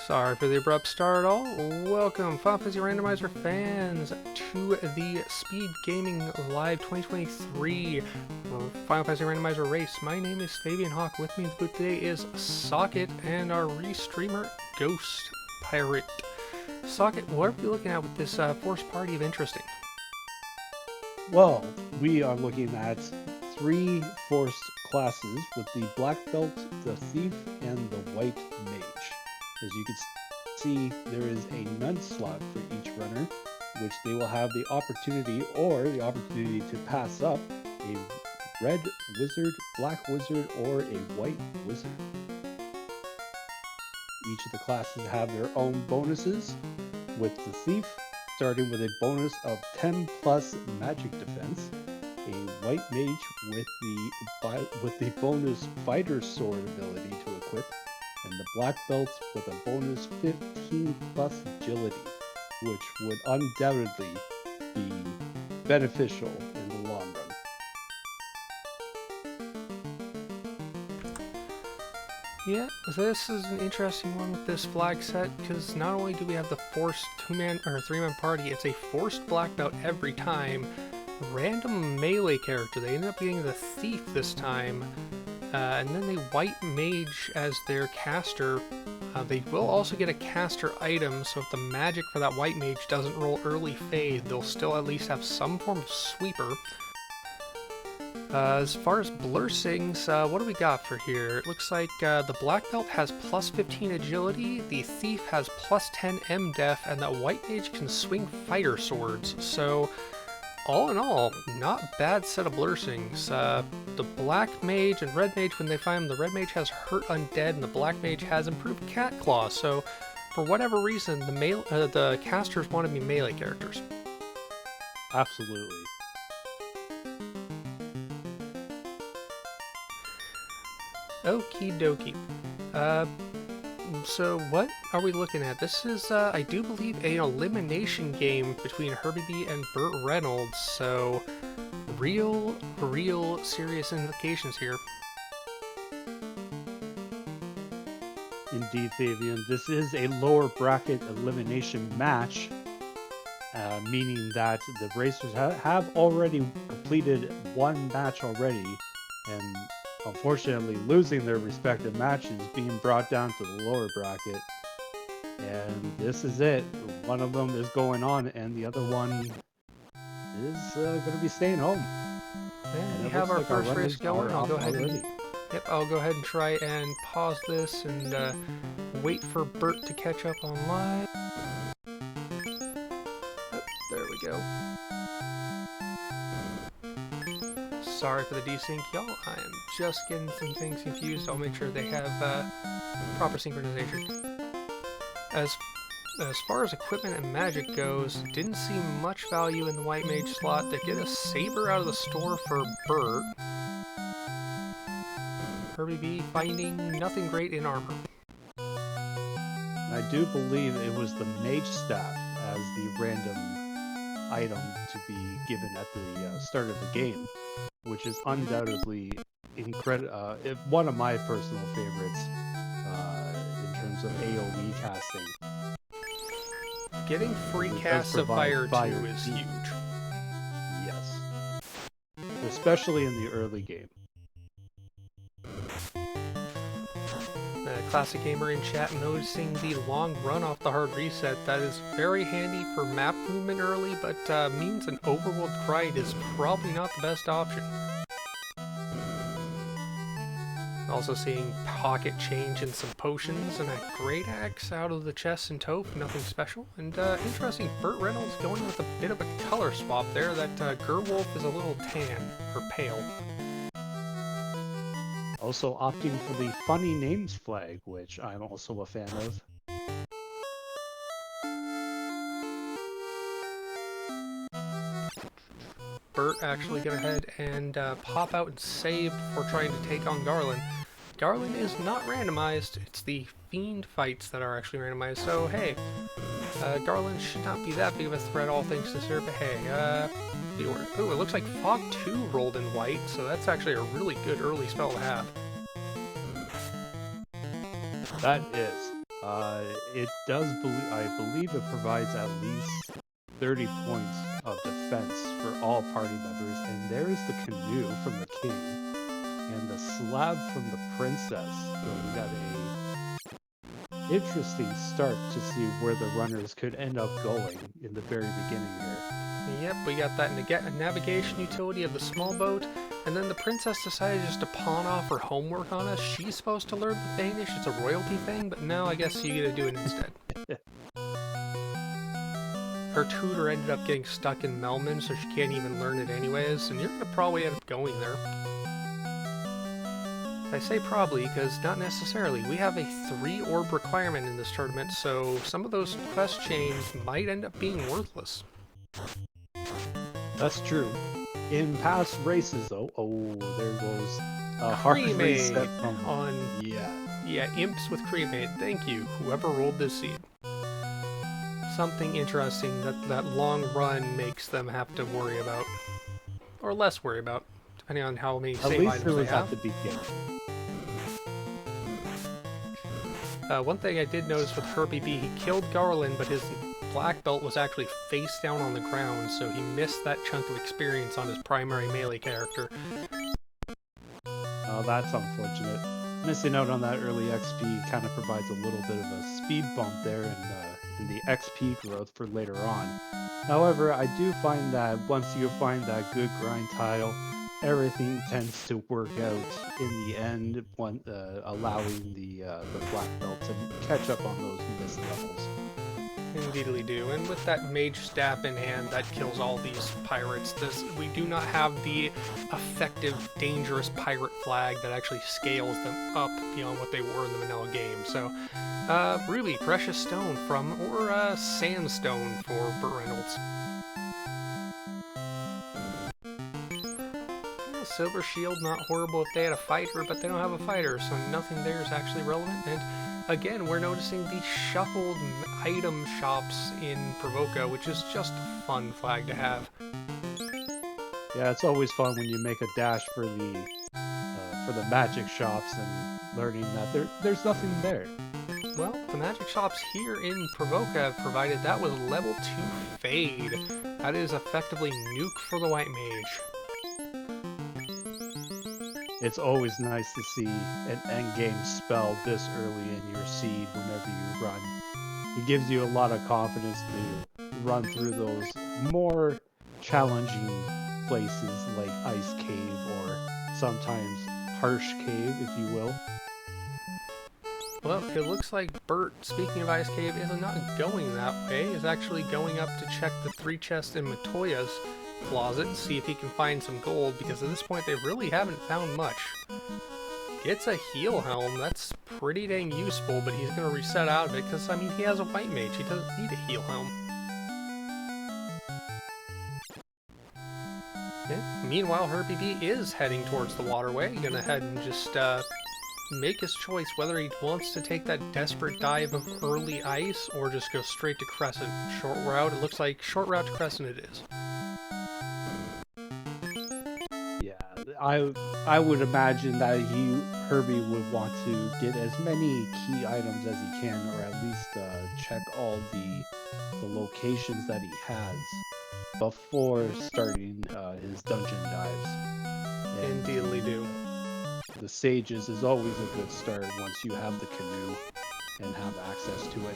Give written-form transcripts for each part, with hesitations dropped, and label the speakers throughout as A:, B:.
A: Sorry for the abrupt start all. Welcome, Final Fantasy Randomizer fans, to the Speed Gaming Live 2023 Final Fantasy Randomizer race. My name is Fabian Hawk. With me in the booth today is Socket and our restreamer, Ghost Pirate. Socket, what are we looking at with this forced party of interesting?
B: Well, we are looking at three forced classes with the Black Belt, the Thief, and the White Mage. As you can see, there is a none slot for each runner, which they will have the opportunity to pass up a red wizard, black wizard, or a white wizard. Each of the classes have their own bonuses, with the Thief starting with a bonus of 10 plus magic defense, a White Mage with the bonus Fighter Sword ability to equip, and the Black Belt with a bonus 15 plus agility, which would undoubtedly be beneficial in the long run.
A: Yeah, this is an interesting one with this flag set, because not only do we have the forced three-man party, it's a forced black belt every time. Random melee character, they ended up getting the Thief this time, and then the White Mage as their caster. They will also get a caster item, so if the magic for that White Mage doesn't roll early fade, they'll still at least have some form of sweeper. As far as blessings, what do we got for here? It looks like the Black Belt has plus 15 agility, the Thief has plus 10 MDef, and that White Mage can swing fighter swords. So, all in all, not bad set of blessings. The Black Mage and Red Mage, when they find them, the Red Mage has Hurt Undead, and the Black Mage has Improved Cat Claw. So, for whatever reason, the casters want to be melee characters.
B: Absolutely.
A: Okie dokie. So what are we looking at? This is, I do believe, an elimination game between Herbie B and Burt Reynoldz, so real serious implications here.
B: Indeed, Fabian. This is a lower bracket elimination match, meaning that the racers have already completed one match already, and unfortunately losing their respective matches, being brought down to the lower bracket. And this is it. One of them is going on, and the other one is going to be staying home.
A: And we have our first race going. I'll go ahead and try and pause this and wait for Burt to catch up online. Oh, there we go. Sorry for the desync, y'all. I am just getting some things confused. I'll make sure they have proper synchronization. As far as equipment and magic goes, didn't see much value in the White Mage slot. They get a saber out of the store for Burt. Herbie B finding nothing great in armor.
B: I do believe it was the Mage Staff as the random item to be given at the start of the game, which is undoubtedly one of my personal favorites in terms of AoE casting.
A: Getting free casts of Fire 2 is huge.
B: Yes. Especially in the early game.
A: Classic Gamer in chat noticing the long run off the hard reset. That is very handy for map movement early, but means an overworld grind is probably not the best option. Also seeing pocket change and some potions and a great axe out of the chest and Toph, nothing special. And interesting, Burt Reynolds going with a bit of a color swap there. That Gerwolf is a little tan, or pale.
B: Also opting for the funny names flag, which I'm also a fan of.
A: Burt actually go ahead and pop out and save before trying to take on Garland. Garland is not randomized, it's the Fiend fights that are actually randomized, so hey, Garland should not be that big of a threat, all things considered, but hey, ooh, it looks like Fog 2 rolled in white, so that's actually a really good early spell to have.
B: That is. It does. I believe it provides at least 30 points of defense for all party members, and there's the canoe from the king and the slab from the princess. So we got a interesting start to see where the runners could end up going in the very beginning here.
A: Yep, we got that navigation utility of the small boat, and then the princess decided just to pawn off her homework on us. She's supposed to learn the Danish, it's a royalty thing, but no, I guess you get to do it instead. Her tutor ended up getting stuck in Melman, so she can't even learn it anyways, and you're going to probably end up going there. I say probably because not necessarily. We have a 3-orb requirement in this tournament, so some of those quest chains might end up being worthless.
B: That's true. In past races, though, there goes a hard reset
A: on imps with cremate. Thank you, whoever rolled this seed. Something interesting that long run makes them have to worry about, or less worry about, depending on how many save items they have.
B: At the beginning.
A: One thing I did notice with Herbie B, he killed Garland, but his black belt was actually face down on the ground, so he missed that chunk of experience on his primary melee character.
B: Oh, that's unfortunate. Missing out on that early XP kind of provides a little bit of a speed bump there in the XP growth for later on. However, I do find that once you find that good grind tile, everything tends to work out in the end, allowing the black belt to catch up on those missed levels.
A: Indeedly do, and with that mage staff in hand, that kills all these pirates. We do not have the effective, dangerous pirate flag that actually scales them up beyond what they were in the vanilla game. So, Ruby, Precious Stone or Sandstone for Burt Reynolds. Silver Shield, not horrible if they had a fighter, but they don't have a fighter, so nothing there is actually relevant. And again, we're noticing the shuffled item shops in Provoca, which is just a fun flag to have.
B: Yeah, it's always fun when you make a dash for the magic shops and learning that there's nothing there.
A: Well, the magic shops here in Provoca provided that was level 2 Fade. That is effectively nuke for the white mage.
B: It's always nice to see an endgame spell this early in your seed whenever you run. It gives you a lot of confidence to run through those more challenging places like Ice Cave or sometimes Harsh Cave, if you will.
A: Well, it looks like Burt, speaking of Ice Cave, is not going that way. Is actually going up to check the 3 chests in Matoya's closet, see if he can find some gold, because at this point they really haven't found much. Gets a heal helm, that's pretty dang useful, but he's going to reset out of it because, I mean, he has a white mage, he doesn't need a heal helm. Yeah. Meanwhile, Herbie B is heading towards the waterway, gonna head and just make his choice whether he wants to take that desperate dive of early ice or just go straight to Crescent. Short route, it looks like short route to Crescent it is.
B: I would imagine that Herbie would want to get as many key items as he can, or at least check all the locations that he has before starting his dungeon dives. And
A: Indeedly do.
B: The Sages is always a good start once you have the canoe and have access to it.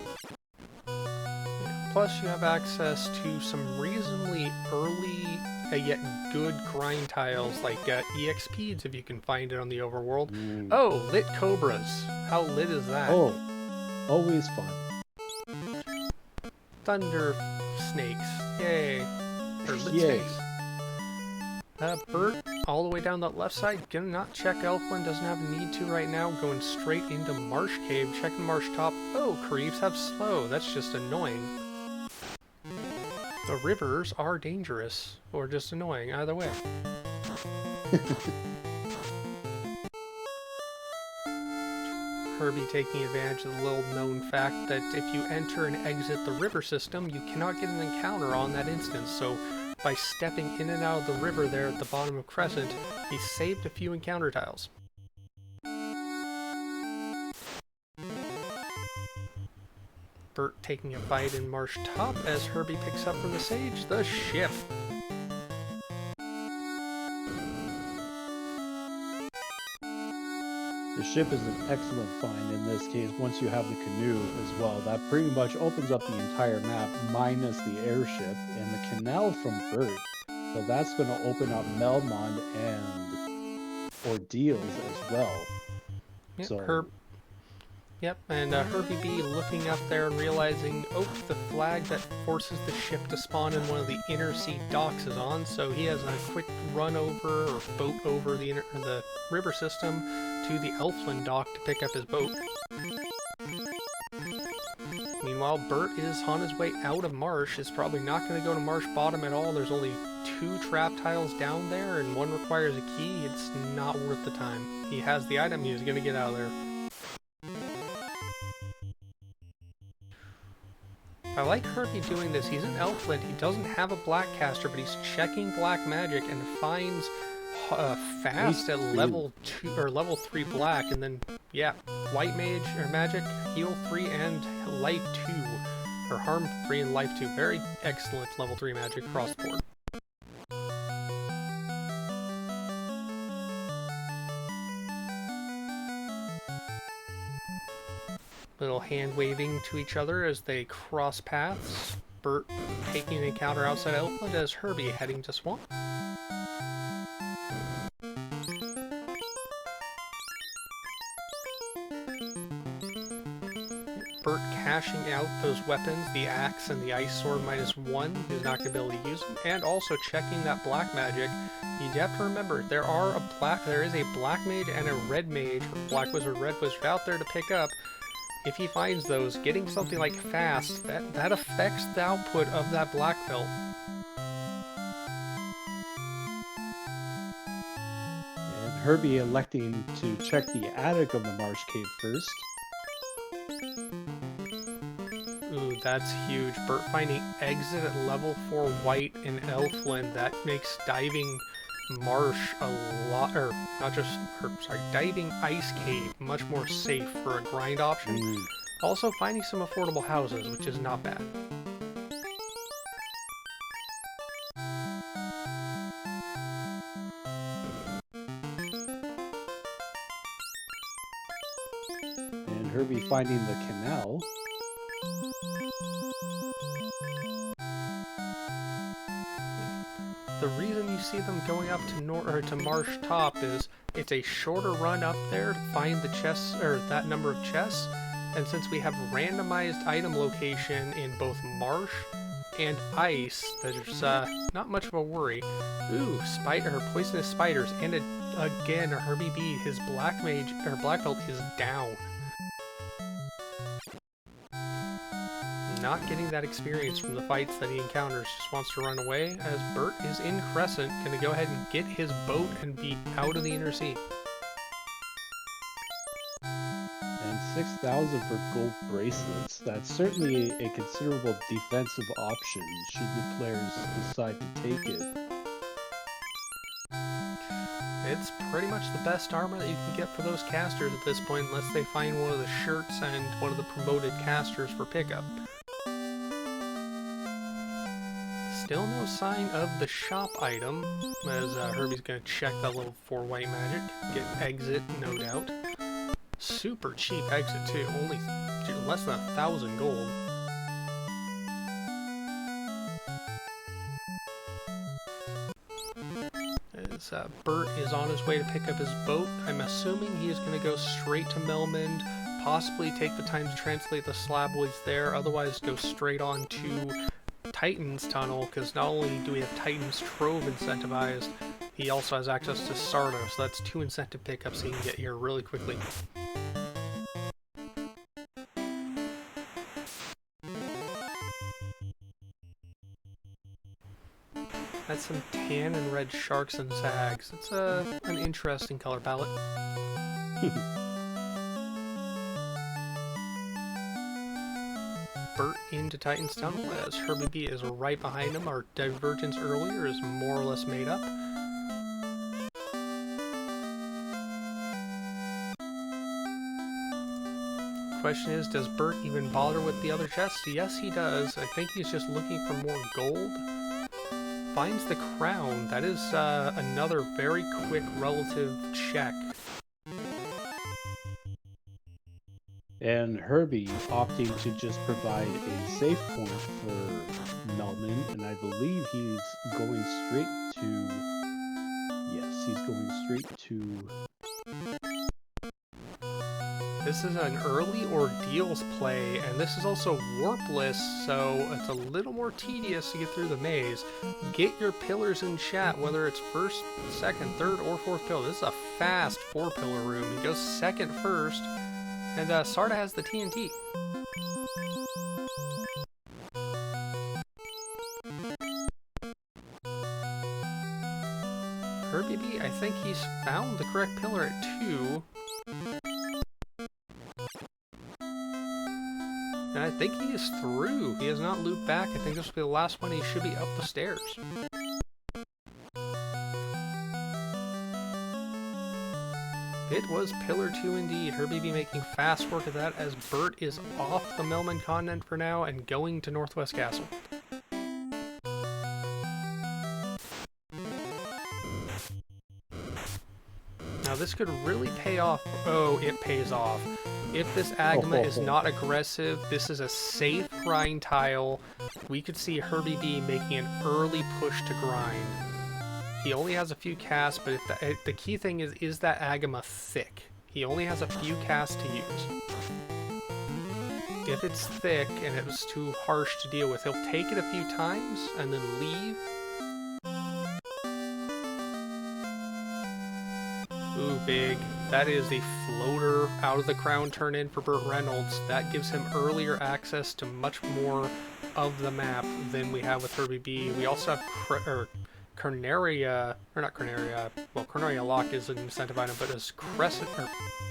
A: Plus you have access to some reasonably early yet good grind tiles like EXPs if you can find it on the overworld. Oh, lit cobras. How lit is that?
B: Oh, always fun.
A: Thunder snakes. Yay. Or lit
B: Yay.
A: snakes. Burt, all the way down that left side, gonna not check Elfland, doesn't have a need to right now, going straight into Marsh Cave, checking Marsh Top. Oh, creeps have slow, that's just annoying. The rivers are dangerous, or just annoying, either way. Herbie taking advantage of the little known fact that if you enter and exit the river system, you cannot get an encounter on that instance, so by stepping in and out of the river there at the bottom of Crescent, he saved a few encounter tiles. Burt taking a bite in Marsh Top as Herbie picks up from the sage the ship.
B: The ship is an excellent find in this case once you have the canoe as well. That pretty much opens up the entire map minus the airship and the canal from Burt. So that's going to open up Melmond and Ordeals as well.
A: Yep,
B: So
A: and Herbie B looking up there and realizing, oh, the flag that forces the ship to spawn in one of the inner sea docks is on, so he has a quick run over, or boat over the river system to the Elfland dock to pick up his boat. Meanwhile, Burt is on his way out of Marsh. Is probably not going to go to Marsh Bottom at all. There's only 2 trap tiles down there, and one requires a key. It's not worth the time. He has the item, he's going to get out of there. I like Herbie doing this. He's in Elfland. He doesn't have a black caster, but he's checking black magic and finds fast at level 2 or level 3 black, and then yeah, white mage or magic, heal 3 and life 2, or harm 3 and life 2. Very excellent level 3 magic across the board. Little hand waving to each other as they cross paths. Burt taking an encounter outside Elfland as Herbie heading to Swamp. Burt cashing out those weapons, the axe and the ice sword -1. He's not going to be able to use them, and also checking that black magic. You have to remember there is a black mage and a red mage, or black wizard, red wizard out there to pick up. If he finds those, getting something like fast, that affects the output of that black belt.
B: and Herbie electing to check the attic of the Marsh Cave first.
A: Ooh, that's huge. Burt finding exit at level 4 white in Elfland. That makes diving Marsh a lot, diving Ice Cave much more safe for a grind option. Also finding some affordable houses, which is not bad.
B: And Herbie finding the canal.
A: The reason you see them going up to Marsh Top is it's a shorter run up there to find the chests, or that number of chests, and since we have randomized item location in both Marsh and Ice, there's not much of a worry. Ooh, poisonous spiders, and again, Herbie B, his black mage or black belt is down. Not getting that experience from the fights that he encounters, just wants to run away, as Burt is in Crescent, gonna go ahead and get his boat and be out of the inner sea.
B: And 6,000 for gold bracelets. That's certainly a considerable defensive option should the players decide to take it.
A: It's pretty much the best armor that you can get for those casters at this point, unless they find one of the shirts and one of the promoted casters for pickup. Still no sign of the shop item, as Herbie's going to check that level 4 white magic, get exit, no doubt. Super cheap exit too, only less than 1,000 gold. As Burt is on his way to pick up his boat, I'm assuming he is going to go straight to Melmond, possibly take the time to translate the slab while he's there, otherwise go straight on to Titan's Tunnel, because not only do we have Titan's Trove incentivized, he also has access to Sardo, so that's 2 incentive pickups he can get here really quickly. That's some tan and red sharks and zags. It's an interesting color palette. Burt into Titan's Tunnel as Herbie B is right behind him. Our divergence earlier is more or less made up. question is, does Burt even bother with the other chests? Yes, he does. I think he's just looking for more gold. Finds the crown. That is another very quick relative check.
B: And Herbie opting to just provide a safe point for Melman, and I believe he's going straight to... Yes, he's going straight to...
A: This is an early ordeals play, and this is also warpless, so it's a little more tedious to get through the maze. Get your pillars in chat, whether it's first, second, third, or fourth pillar. This is a fast 4-pillar room. He goes second first, and Sarda has the TNT. Herbie B, I think he's found the correct pillar at 2. And I think he is through. He has not looped back. I think this will be the last one. He should be up the stairs. It was pillar 2 indeed. Herbie B making fast work of that as Burt is off the Melman continent for now and going to Northwest Castle. Now this could really pay off. Oh, it pays off. If this Agama is not aggressive, this is a safe grind tile. We could see Herbie B making an early push to grind. He only has a few casts, but if the key thing is that Agama thick? He only has a few casts to use. If it's thick and it was too harsh to deal with, he'll take it a few times and then leave. Ooh, big. That is the floater out of the crown turn in for Burt Reynolds. That gives him earlier access to much more of the map than we have with Herbie B. We also have Carnaria, or not Carnaria, well, Carnaria Lock is an incentive item, but as Crescent, or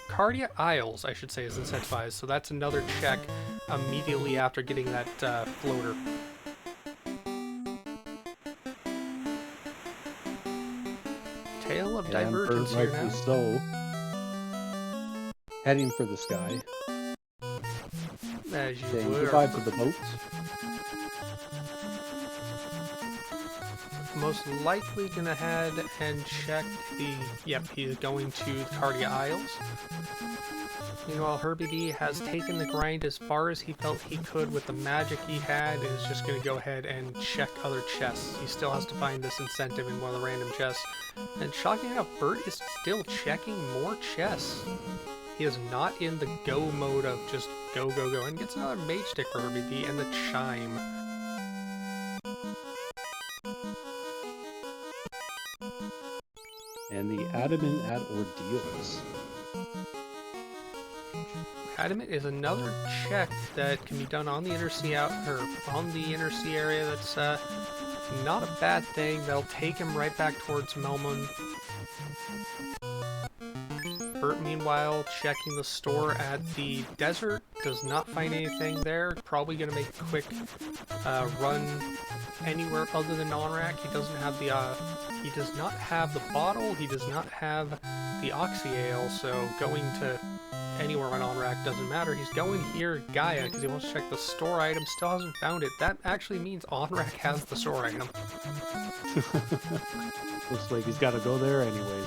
A: Cardia Isles, I should say, is incentivized. So that's another check immediately after getting that floater. Tale of Divergence here now.
B: So, heading for the sky.
A: As you
B: saying
A: would.
B: Goodbye to the boats.
A: Most likely gonna head and check the... Yep, he's going to Cardia Isles. Meanwhile, Herbie B has taken the grind as far as he felt he could with the magic he had, and is just gonna go ahead and check other chests. He still has to find this incentive in one of the random chests. And shocking enough, Burt is still checking more chests. He is not in the go mode of just go, go, go, and gets another mage stick for Herbie B and the chime.
B: And the Adamant at Ordeals.
A: Adamant is another check that can be done on the inner sea on the inner sea area. That's not a bad thing. That'll take him right back towards Melman. Burt, meanwhile, checking the store at the desert. Does not find anything there. Probably gonna make a quick run anywhere other than on-rack. He doesn't have the he does not have the bottle. He does not have the oxy ale. So going to anywhere on rack doesn't matter. He's going here Gaia because he wants to check the store item. Still hasn't found it. That actually means on-rack has the store item.
B: Looks like he's got to go there anyways.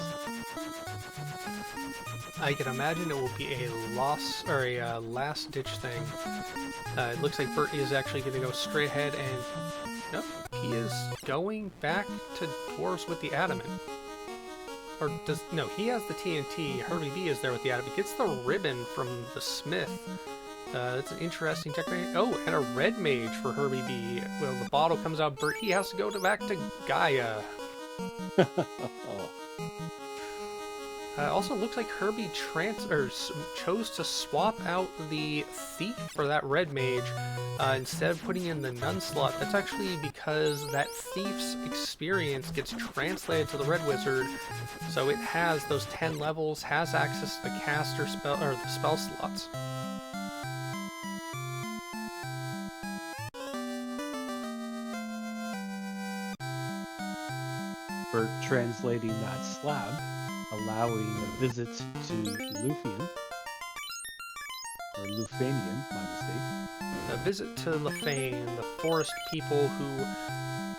A: I can imagine it will be a loss or a last-ditch thing. It looks like Burt is actually going to go straight ahead and nope, he is going back to Dwarves with the Adamant. Or does no? He has the TNT. Herbie B is there with the Adamant. Gets the ribbon from the Smith. That's an interesting technique. Oh, and a red mage for Herbie B. Well, the bottle comes out. Burt, he has to go back to Gaia. Also, looks like Herbie chose to swap out the thief for that red mage instead of putting in the nun slot. That's actually because that thief's experience gets translated to the red wizard, so it has those 10 levels, has access to the caster spell or the spell slots.
B: For translating that slab, allowing a visit to Luthien. Or Lufanian, my mistake.
A: A visit to Lefane, the forest people who,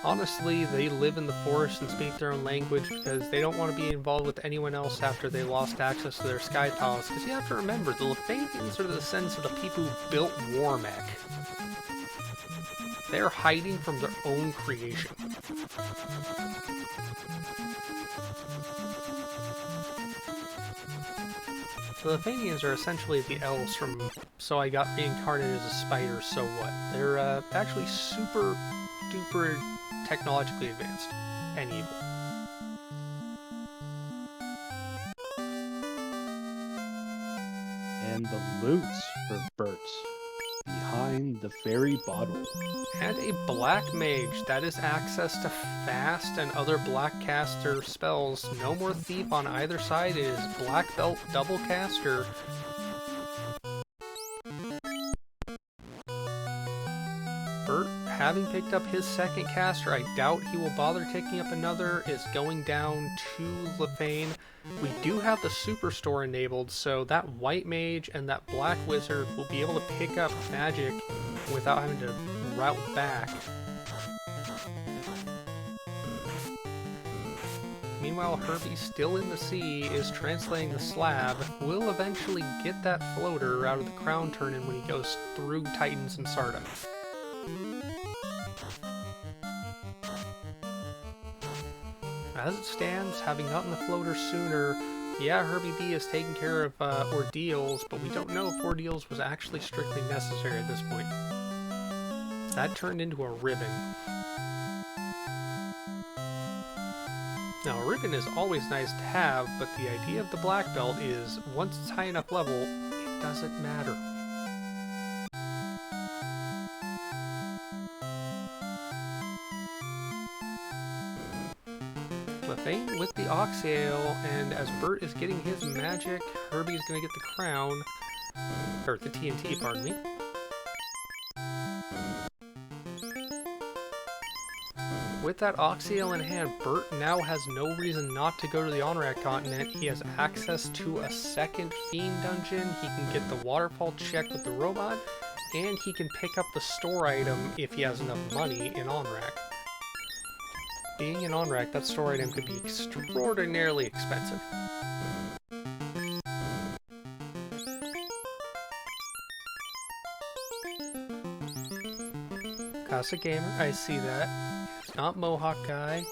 A: honestly, they live in the forest and speak their own language because they don't want to be involved with anyone else after they lost access to their sky palace. Because you have to remember, the Lefanians are the descendants of the people who built Warmech. They're hiding from their own creation. The Lefanians are essentially the elves from So I Got Reincarnated as a Spider, So What? They're actually super duper technologically advanced and evil.
B: And the loot for Burt behind the fairy bottle.
A: And a black mage, that is access to fast and other black caster spells. No more thief on either side, it is black belt double caster. Burt, having picked up his second caster, I doubt he will bother taking up another, is going down to Lefane. We do have the superstore enabled, so that white mage and that black wizard will be able to pick up magic without having to route back. Meanwhile, Herbie, still in the sea, is translating the slab, will eventually get that floater out of the crown turn-in when he goes through Titans and Sarda. As it stands, having gotten the floater sooner, yeah, Herbie B is taking care of ordeals, but we don't know if ordeals was actually strictly necessary at this point. That turned into a ribbon. Now, a ribbon is always nice to have, but the idea of the black belt is, once it's high enough level, it doesn't matter. Lefane with the Oxale, and as Burt is getting his magic, Herbie's gonna get the crown, or the TNT, pardon me. With that Oxale in hand, Burt now has no reason not to go to the Onrak continent. He has access to a second Fiend dungeon, he can get the waterfall check with the robot, and he can pick up the store item if he has enough money in Onrak. Being in Onrak, that store item could be extraordinarily expensive. Classic gamer, I see that. It's not Mohawk Guy.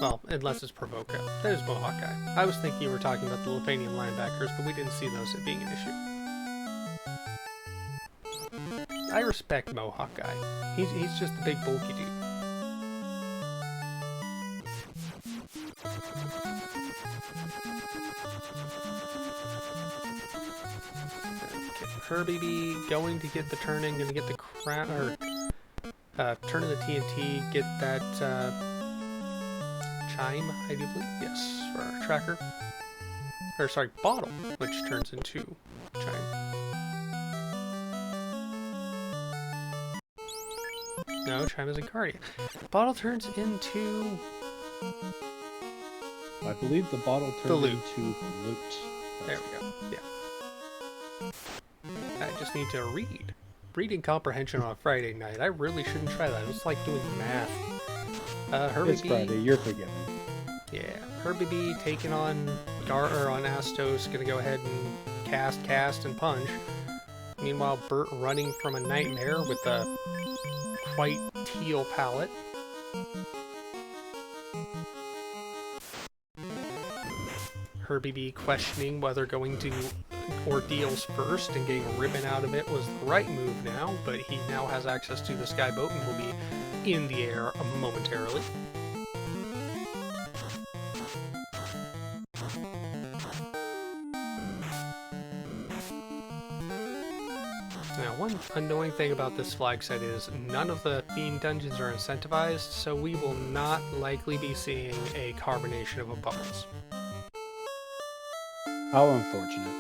A: Well, unless it's Provoca. That is Mohawk Guy. I was thinking you were talking about the Lefanian linebackers, but we didn't see those as being an issue. I respect Mohawk Guy. He's just a big bulky dude. Herbie B going to get the turning, gonna get the crown, or turn in the TNT, get that chime, I do believe, yes, for our tracker. Or sorry, bottle, which turns into chime. No, chime is Incarnia. Bottle turns into...
B: I believe the bottle turned into loot.
A: There we go, yeah. I just need to read. Reading comprehension on a Friday night. I really shouldn't try that. It's like doing math. Herbie
B: It's
A: B,
B: Friday, you're forgiven.
A: yeah, Herbie B taking on on Astos, gonna go ahead and cast, and punch. Meanwhile, Burt running from a nightmare with a white teal palette. Herbie B questioning whether going to ordeals first and getting a ribbon out of it was the right move now, but he now has access to the skyboat and will be in the air momentarily. Now, one annoying thing about this flag set is none of the Fiend dungeons are incentivized, so we will not likely be seeing a carbonation of bubbles.
B: How unfortunate.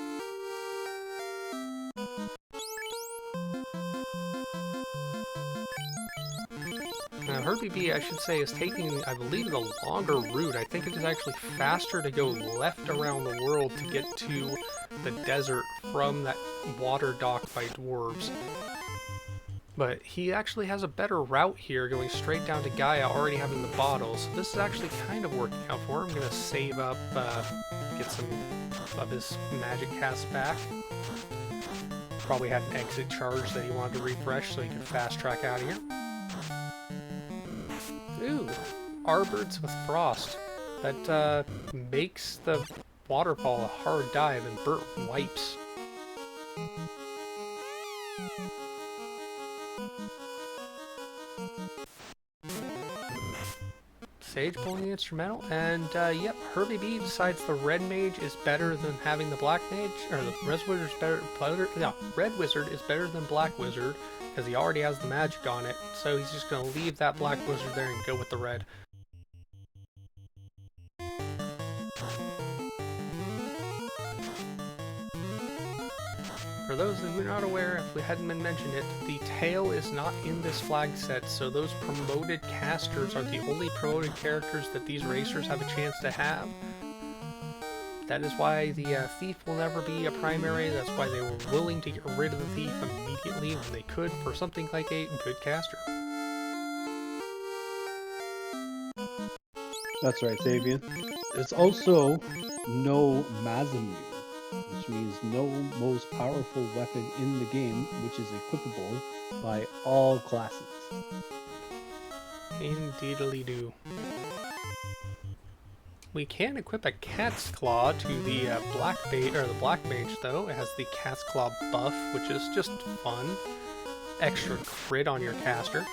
A: Now, Herbie B, I should say, is taking, I believe, the longer route. I think it is actually faster to go left around the world to get to the desert from that water docked by dwarves. But he actually has a better route here, going straight down to Gaia, already having the bottle. So this is actually kind of working out for him. I'm going to save up, get some of his magic cast back. Probably had an exit charge that he wanted to refresh so he could fast track out of here. Ooh, Arbirds with Frost. That makes the waterfall a hard dive, and Burt wipes. Sage pulling the instrumental, and yep, Herbie B decides the red mage is better than having the black mage, or the red wizard is better. Yeah, red wizard is better than black wizard because he already has the magic on it. So he's just gonna leave that black wizard there and go with the red. For those who are not aware, if we hadn't been mentioned it, the tail is not in this flag set, so those promoted casters are the only promoted characters that these racers have a chance to have. That is why the thief will never be a primary. That's why they were willing to get rid of the thief immediately when they could for something like a good caster.
B: That's right, Sabian. There's also no Mazimu, which means no most powerful weapon in the game, which is equipable by all classes.
A: Indeedly do. We can equip a Cat's Claw to the black mage though. It has the Cat's Claw buff, which is just fun. Extra crit on your caster.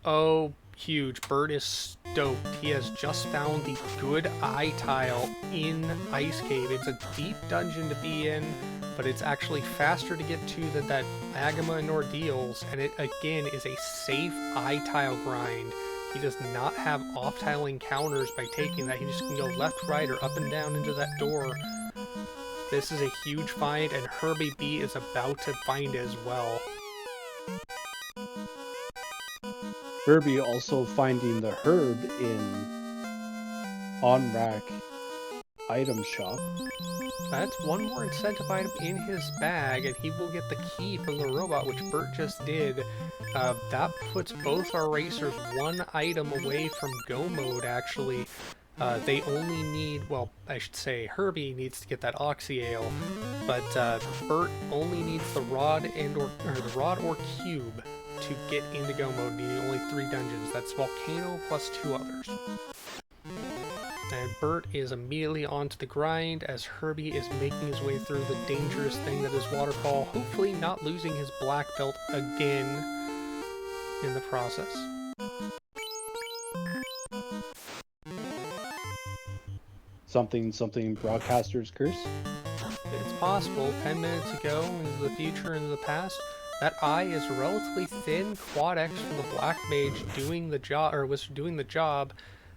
A: Oh, huge. Burt is stoked. He has just found the good eye tile in Ice Cave. It's a deep dungeon to be in, but it's actually faster to get to than that Agama and Ordeals, and it again is a safe eye tile grind. He does not have off-tile encounters by taking that. He just can go left, right, or up and down into that door. This is a huge find, and Herbie B is about to find it as well.
B: Herbie also finding the herb in on-rack item shop.
A: That's one more incentive item in his bag, and he will get the key from the robot, which Burt just did. That puts both our racers one item away from go mode, actually. They only need, well, I should say Herbie needs to get that Oxy Ale, but Burt only needs the rod or cube to get into go mode, needing only 3 dungeons. That's Volcano plus 2 others. And Burt is immediately onto the grind as Herbie is making his way through the dangerous thing that is Waterfall, hopefully not losing his black belt again in the process.
B: Something broadcaster's curse?
A: It's possible. 10 minutes ago, into the future, into the past, that eye is relatively thin quad X from the black mage doing the job, or was doing the job.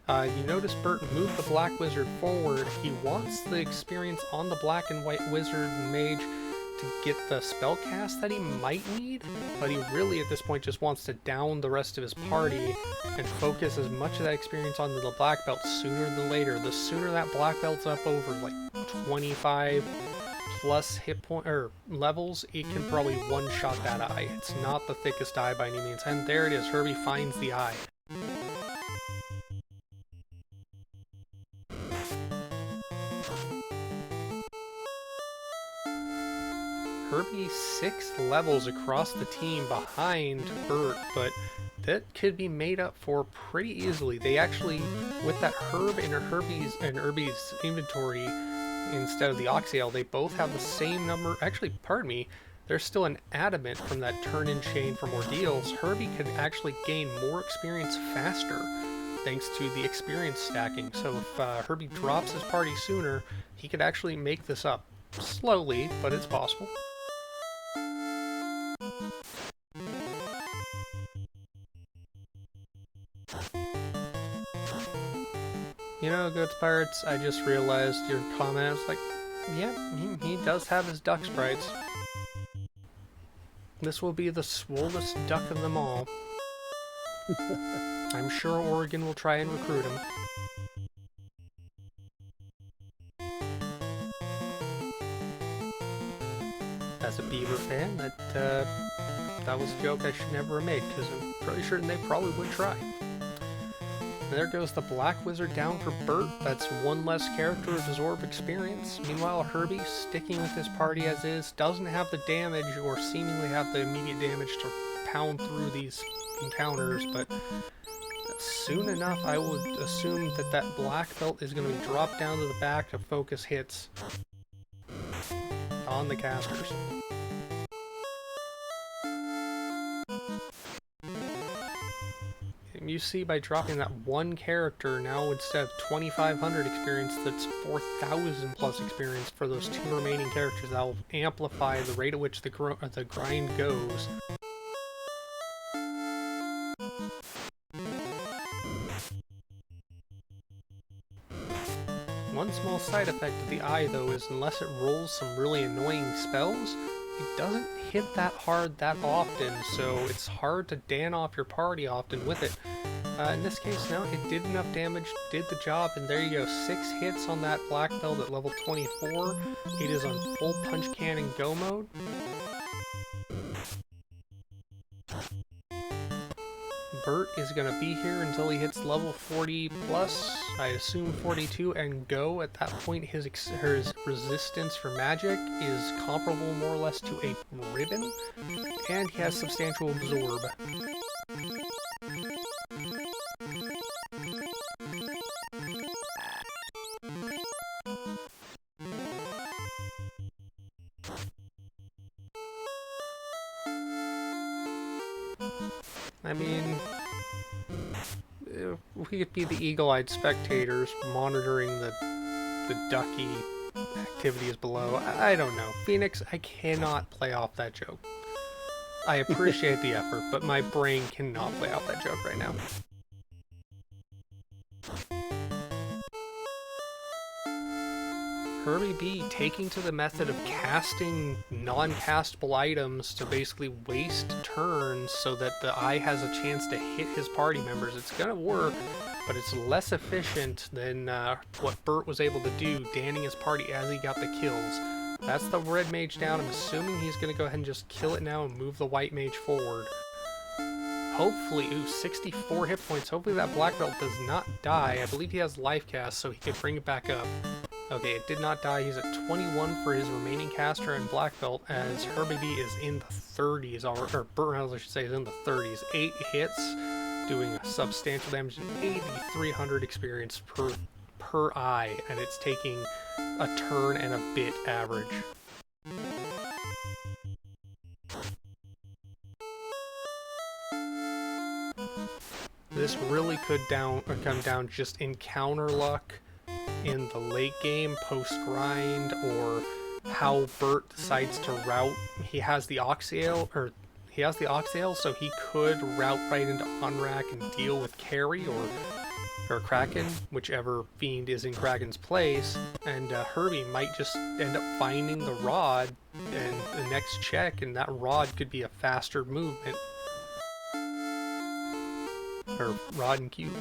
A: You notice Burt moved the black wizard forward. He wants the experience on the black and white wizard and mage to get the spell cast that he might need, but he really at this point just wants to down the rest of his party and focus as much of that experience on the black belt sooner than later. The sooner that black belt's up over like 25 plus hit point or levels, it can probably one-shot that eye. It's not the thickest eye by any means, and there it is. Herbie finds the eye. Herbie 6 levels across the team behind Burt, but that could be made up for pretty easily. They actually, with that herb in Herbie's inventory instead of the Oxy Ale, they both have the same number. Actually, pardon me, there's still an adamant from that turn-in chain from Ordeals. Herbie could actually gain more experience faster thanks to the experience stacking. So if Herbie drops his party sooner, he could actually make this up. Slowly, but it's possible. You know, Goats Pirates, I just realized your comment. I was like, yeah, he does have his duck sprites. This will be the swollest duck of them all. I'm sure Oregon will try and recruit him. As fan, that was a joke I should never have made, because I'm pretty sure they probably would try. There goes the Black Wizard down for Burt. That's one less character of Zorb experience. Meanwhile, Herbie, sticking with his party as is, doesn't have the damage or seemingly have the immediate damage to pound through these encounters, but soon enough I would assume that that black belt is going to be dropped down to the back to focus hits on the casters. You see, by dropping that one character, now instead of 2,500 experience, that's 4,000 plus experience for those two remaining characters. That'll amplify the rate at which the grind goes. One small side effect of the eye, though, is unless it rolls some really annoying spells, it doesn't hit that hard that often, so it's hard to dan off your party often with it. In this case, now, it did enough damage, did the job, and there you go, 6 hits on that black belt at level 24. It is on full punch cannon go mode. Burt is going to be here until he hits level 40 plus, I assume 42, and go. At that point, his resistance for magic is comparable more or less to a ribbon, and he has substantial absorb. I mean, we could be the eagle-eyed spectators monitoring the ducky activities below. I don't know. Phoenix, I cannot play off that joke. I appreciate the effort, but my brain cannot play off that joke right now. Herbie B taking to the method of casting non-castable items to basically waste turns so that the eye has a chance to hit his party members. It's gonna work, but it's less efficient than what Burt was able to do, danning his party as he got the kills. That's the red mage down. I'm assuming he's gonna go ahead and just kill it now and move the white mage forward. Hopefully, ooh, 64 hit points. Hopefully that black belt does not die. I believe he has life cast, so he can bring it back up. Okay, it did not die. He's at 21 for his remaining caster and black belt, as Herbie B is in the 30s, or Burt Reynolds, I should say, is in the 30s. 8 hits, doing a substantial damage and 8,300 experience per eye, and it's taking a turn and a bit average. This really could come down just encounter luck in the late game, post-grind, or how Burt decides to route. He has the Oxale, so he could route right into Onrak and deal with Carry or Kraken, whichever fiend is in Kraken's place, and Herbie might just end up finding the rod and the next check, and that rod could be a faster movement. Or rod and cube.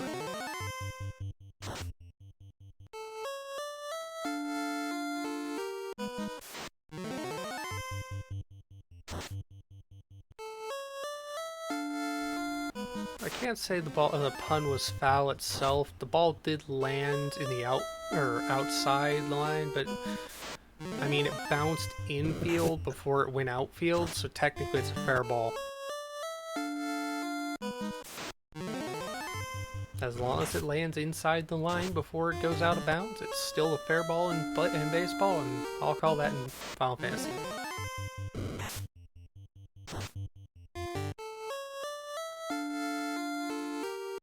A: I can't say the pun was foul itself. The ball did land in the outside line, but I mean, it bounced infield before it went outfield, so technically it's a fair ball. As long as it lands inside the line before it goes out of bounds, it's still a fair ball in baseball, and I'll call that in Final Fantasy.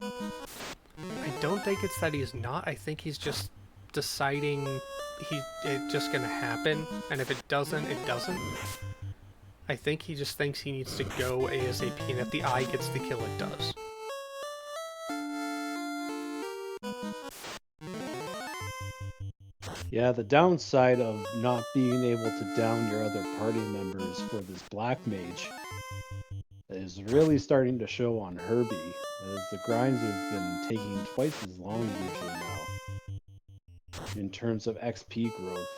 A: I don't think it's that he's not. I think he's just deciding it's just gonna happen, and if it doesn't, it doesn't. I think he just thinks he needs to go ASAP, and if the eye gets the kill, it does.
B: Yeah, the downside of not being able to down your other party members for this black mage is really starting to show on Herbie, as the grinds have been taking twice as long usually now in terms of XP growth.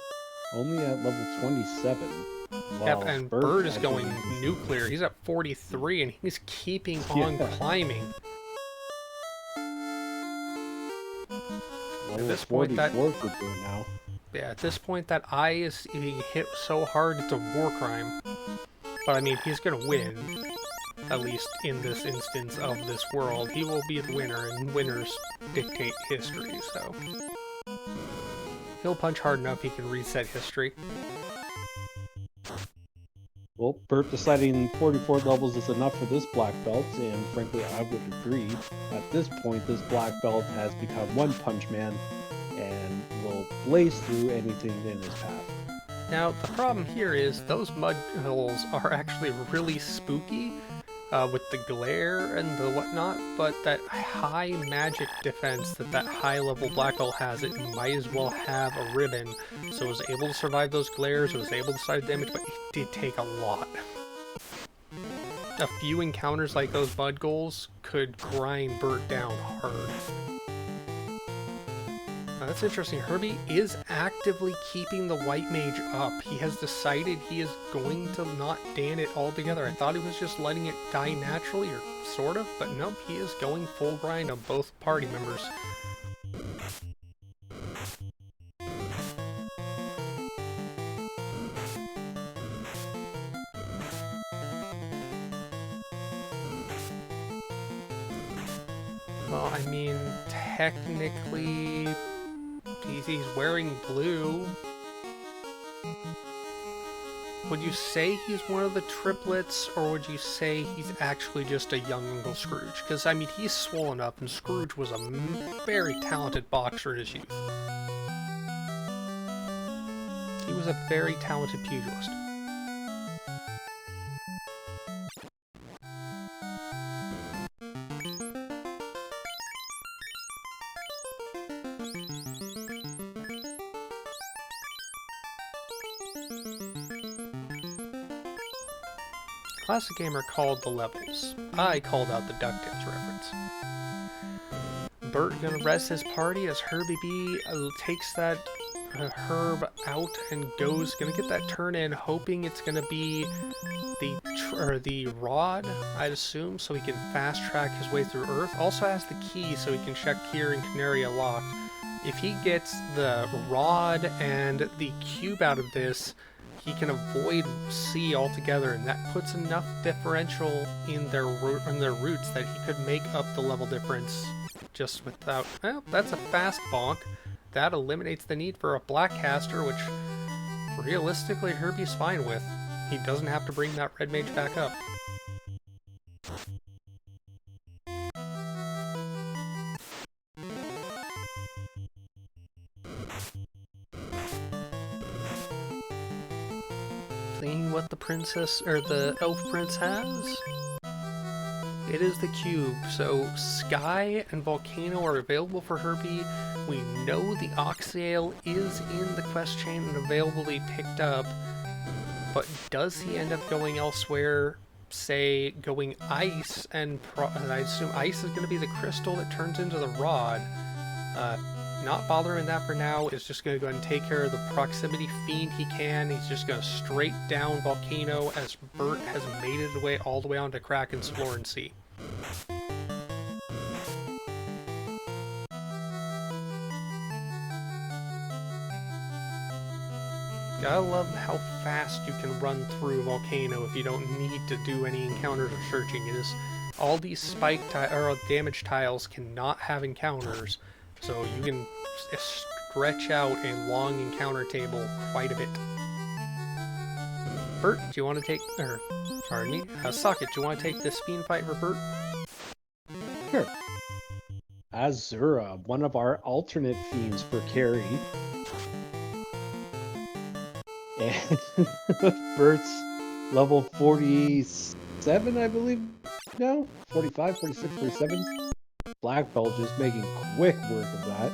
B: Only at level 27
A: Yep,
B: Well,
A: and
B: Burt,
A: Burt is
B: I
A: going
B: believe, is-
A: nuclear. He's at 43, and he's keeping on
B: Yeah.
A: climbing.
B: Level
A: At this point,
B: 44 for Burt now.
A: yeah, at this point, that eye is being hit so hard it's a war crime. But I mean, he's gonna win. At least in this instance of this world, he will be the winner, and winners dictate history. So he'll punch hard enough he can reset history.
B: Well, Burt deciding 44 levels is enough for this black belt, and frankly, I would agree. At this point, this black belt has become One Punch Man and will blaze through anything in his path.
A: Now, the problem here is those mud holes are actually really spooky with the glare and the whatnot, but that high magic defense that high level black belt has, it might as well have a ribbon. So it was able to survive those glares, it was able to survive damage, but it did take a lot. A few encounters like those mud goals could grind Burt down hard. Now that's interesting. Herbie is actively keeping the white mage up. He has decided he is going to not ban it altogether. I thought he was just letting it die naturally, or sort of, but nope, he is going full grind on both party members. Well, I mean, technically, he's wearing blue. Would you say he's one of the triplets, or would you say he's actually just a young Uncle Scrooge? Because, I mean, he's swollen up, and Scrooge was a very talented boxer in his youth. He was a very talented pugilist. Classic Gamer called the levels. I called out the DuckTales reference. Burt gonna rest his party as Herbie B takes that herb out and gonna get that turn in, hoping it's gonna be the rod, I'd assume, so he can fast track his way through Earth. Also has the key so he can check Kier and Canaria locked. If he gets the rod and the cube out of this, he can avoid C altogether, and that puts enough differential in their roots that he could make up the level difference just without... Well, that's a fast bonk. That eliminates the need for a black caster, which realistically Herbie's fine with. He doesn't have to bring that red mage back up. Seeing what the princess, or the elf prince has? It is the cube, so Sky and Volcano are available for Herbie. We know the Oxyale is in the quest chain and available to be picked up, but does he end up going elsewhere, say going ice, and I assume ice is going to be the crystal that turns into the rod. Not bothering that for now, is just going to go ahead and take care of the proximity fiend he can. He's just going to straight down Volcano as Burt has made it away all the way onto Kraken's floor and sea. Gotta love how fast you can run through Volcano if you don't need to do any encounters or searching. It is all these spike or damage tiles cannot have encounters, so you can stretch out a long encounter table quite a bit. Burt, do you want to take, or pardon me, Socket, do you want to take this fiend fight for Burt?
B: Sure. Azura, one of our alternate fiends for carry. And Burt's level 47, I believe, now? 45, 46, 47? Black Belt just making quick work of that.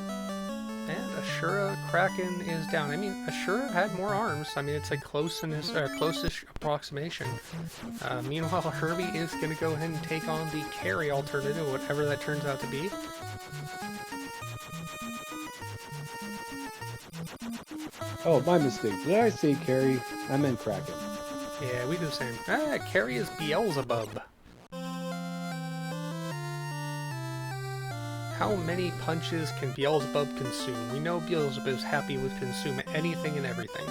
A: And Ashura Kraken is down. I mean, Ashura had more arms. I mean, it's a close-ish approximation. Meanwhile, Herbie is going to go ahead and take on the carry alternative, whatever that turns out to be.
B: Oh, my mistake. Did I say carry? I meant Kraken.
A: Yeah, we do the same. Ah, carry is Beelzebub. How many punches can Beelzebub consume? We know Beelzebub is happy with consuming anything and everything.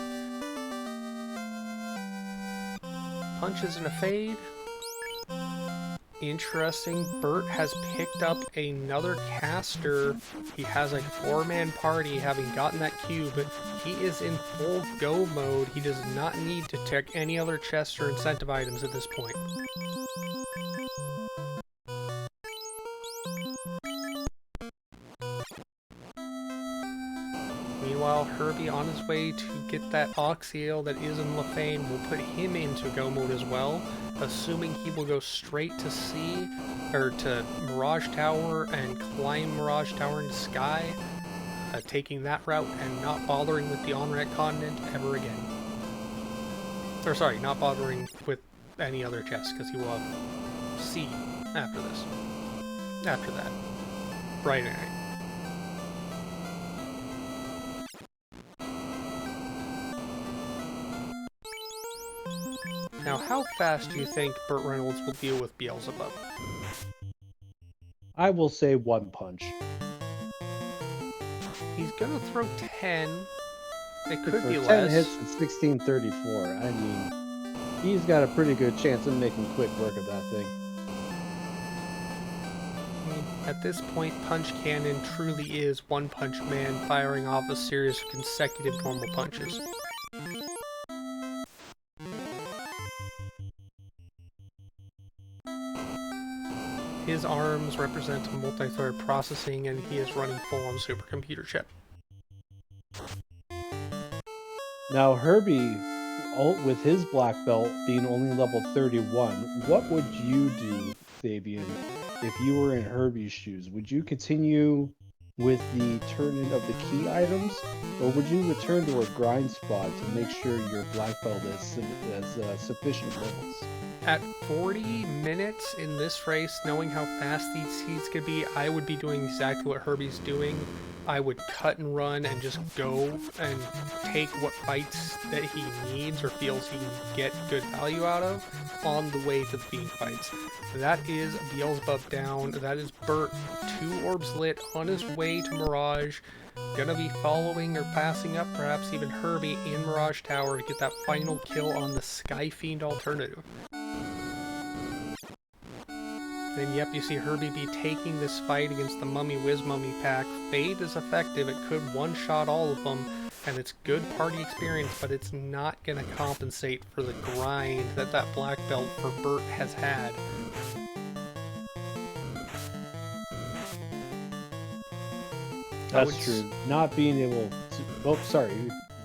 A: Punches and a fade. Interesting. Burt has picked up another caster. He has a 4-man party, having gotten that cube. He is in full go mode. He does not need to check any other chests or incentive items at this point. Meanwhile, Herbie on his way to get that Oxy Ale that is in Lefane will put him into go mode as well, assuming he will go straight to sea, or to Mirage Tower and climb Mirage Tower into Sky, taking that route and not bothering with the on-ramp continent ever again. Or sorry, not bothering with any other chests, because he will have sea after this. After that. Bright night. Now, how fast do you think Burt Reynolds will deal with Beelzebub?
B: I will say 1 punch.
A: He's gonna throw 10. It could
B: For
A: be
B: 10
A: less.
B: hits at 1634. I mean, he's got a pretty good chance of making quick work of that thing.
A: I mean, at this point, Punch Cannon truly is One Punch Man firing off a series of consecutive normal punches. His arms represent multi-thread processing, and he is running full-on supercomputer chip.
B: Now, Herbie, with his black belt being only level 31, what would you do, Fabian, if you were in Herbie's shoes? Would you continue with the turn-in of the key items, or would you return to a grind spot to make sure your black belt has sufficient levels?
A: At 40 minutes in this race, knowing how fast these heats could be, I would be doing exactly what Herbie's doing. I would cut and run and just go and take what fights that he needs or feels he can get good value out of on the way to the Fiend fights. That is Beelzebub down. That is Burt, 2 orbs lit on his way to Mirage. Gonna be following or passing up perhaps even Herbie in Mirage Tower to get that final kill on the Sky Fiend alternative. Then, yep, you see Herbie be taking this fight against the Mummy Wiz Mummy pack. Fade is effective. It could one-shot all of them, and it's good party experience, but it's not going to compensate for the grind that that black belt for Burt has had.
B: That's true. Not being able to... Oh, sorry.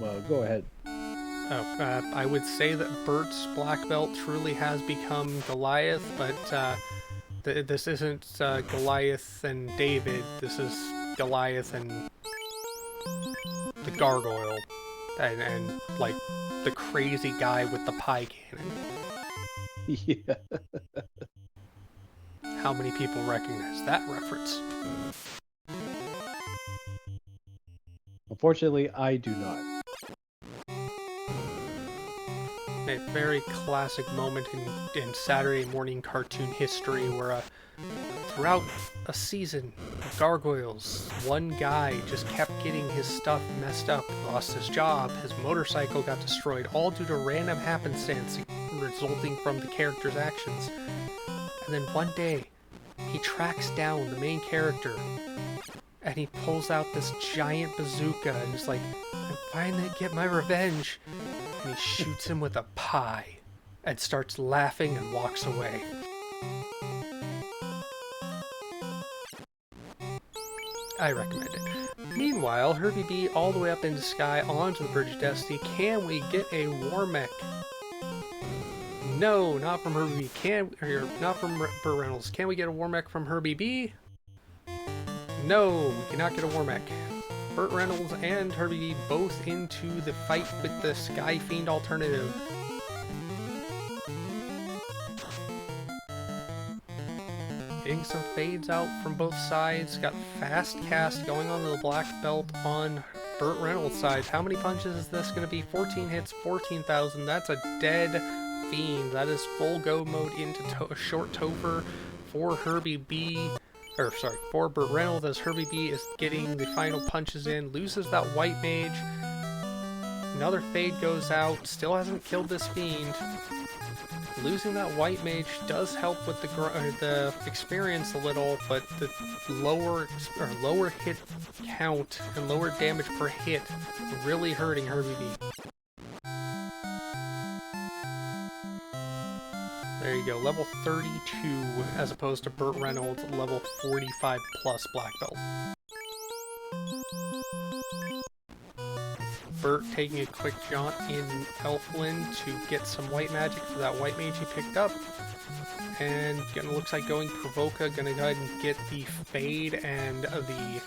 B: Well, go ahead.
A: I would say that Burt's black belt truly has become Goliath, but this isn't Goliath and David. This is Goliath and the Gargoyle, and like the crazy guy with the pie cannon.
B: Yeah.
A: How many people recognize that reference?
B: Unfortunately, I do not.
A: A very classic moment in Saturday morning cartoon history where throughout a season of Gargoyles, one guy just kept getting his stuff messed up, lost his job, his motorcycle got destroyed, all due to random happenstance resulting from the character's actions. And then one day, he tracks down the main character, and he pulls out this giant bazooka and is like, "I'm finally get my revenge." And he shoots him with a pie and starts laughing and walks away. I recommend it. Meanwhile, Herbie B all the way up into Sky onto the Bridge of Destiny. Can we get a War Mech? No, not from Herbie B. Not from Burt Reynolds. Can we get a War Mech from Herbie B? No, we cannot get a War Mech. Burt Reynolds and Herbie B both into the fight with the Sky Fiend alternative. Getting some fades out from both sides. Got fast cast going on to the black belt on Burt Reynolds' side. How many punches is this going to be? 14 hits, 14,000. That's a dead Fiend. That is full go mode into short Topher for Herbie B. Or, sorry, for Burt Reynolds, as Herbie B is getting the final punches in. Loses that White Mage. Another Fade goes out. Still hasn't killed this Fiend. Losing that White Mage does help with the experience a little, but the lower hit count and lower damage per hit really hurting Herbie B. There you go, level 32 as opposed to Burt Reynolds level 45 plus black belt. Burt taking a quick jaunt in Elfland to get some white magic for that white mage he picked up. And looks like going Provoca, gonna go ahead and get the Fade and the...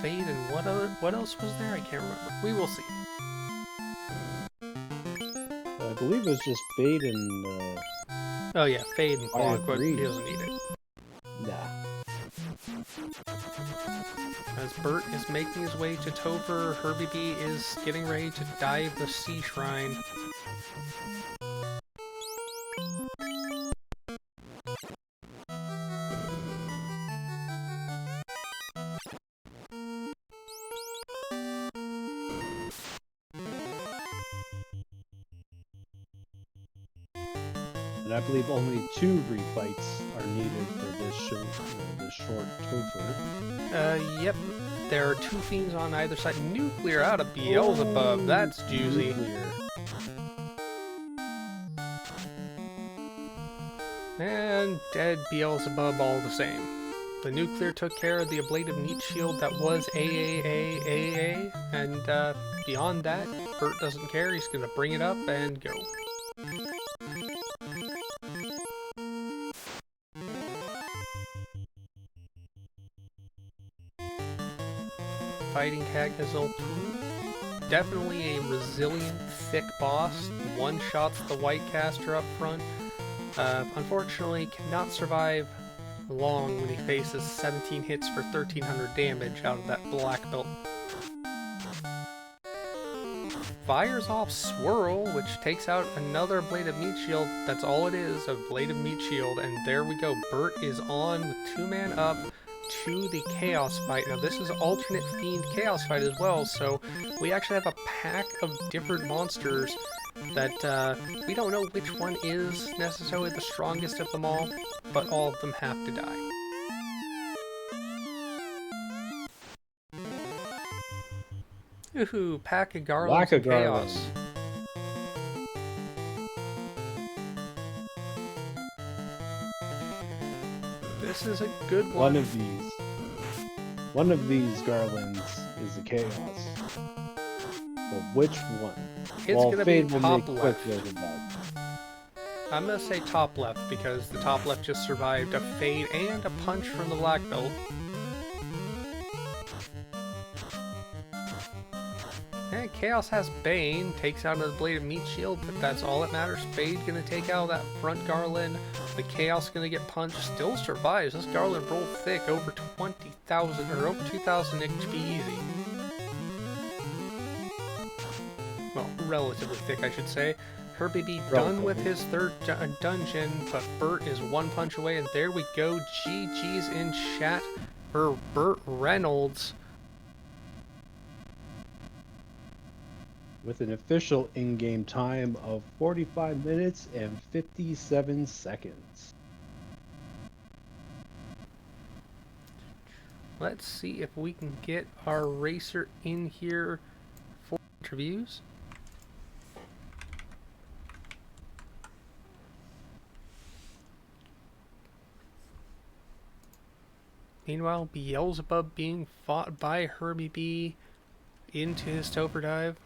A: Fade and what else was there? I can't remember. We will see.
B: I believe it was just Fade and...
A: Oh yeah, Fade and Fog, but he doesn't need it.
B: Nah.
A: As Burt is making his way to Topher, Herbie B is getting ready to dive the Sea Shrine.
B: And I believe only 2 refights are needed for this short Topher.
A: Yep. There are 2 fiends on either side. Nuclear out of Beelzebub. That's juicy.
B: Nuclear.
A: And dead Beelzebub all the same. The Nuclear took care of the ablative meat shield that was AAA, and beyond that, Burt doesn't care. He's gonna bring it up and go. Fighting Cagazol, definitely a resilient, thick boss. One-shots the white caster up front. Unfortunately, cannot survive long when he faces 17 hits for 1300 damage out of that black belt. Fires off Swirl, which takes out another Blade of Meat Shield. That's all it is, a Blade of Meat Shield. And there we go. Burt is on with 2-man up to the Chaos fight. Now this is alternate Fiend Chaos fight as well, so we actually have a pack of different monsters that we don't know which one is necessarily the strongest of them all, but all of them have to die. Ooh, pack of Garlands of Chaos. This is a good one.
B: One of these garlands is the Chaos. But which one?
A: It's gonna be top left.
B: That.
A: I'm gonna say top left because the top left just survived a Fade and a punch from the black belt. And Chaos has Bane, takes out another Blade of Meat Shield, but that's all that matters. Fade gonna take out that front Garland. The Chaos gonna get punched, still survives. This Garland rolled thick, over 20,000 or over 2,000 HP easy. Well, relatively thick, I should say. Herbie B done with his third dungeon, but Burt is one punch away, and there we go. GG's in chat for Burt Reynolds.
B: With an official in-game time of 45 minutes and 57 seconds.
A: Let's see if we can get our racer in here for interviews. Meanwhile, Beelzebub being fought by Herbie B into his Topher dive.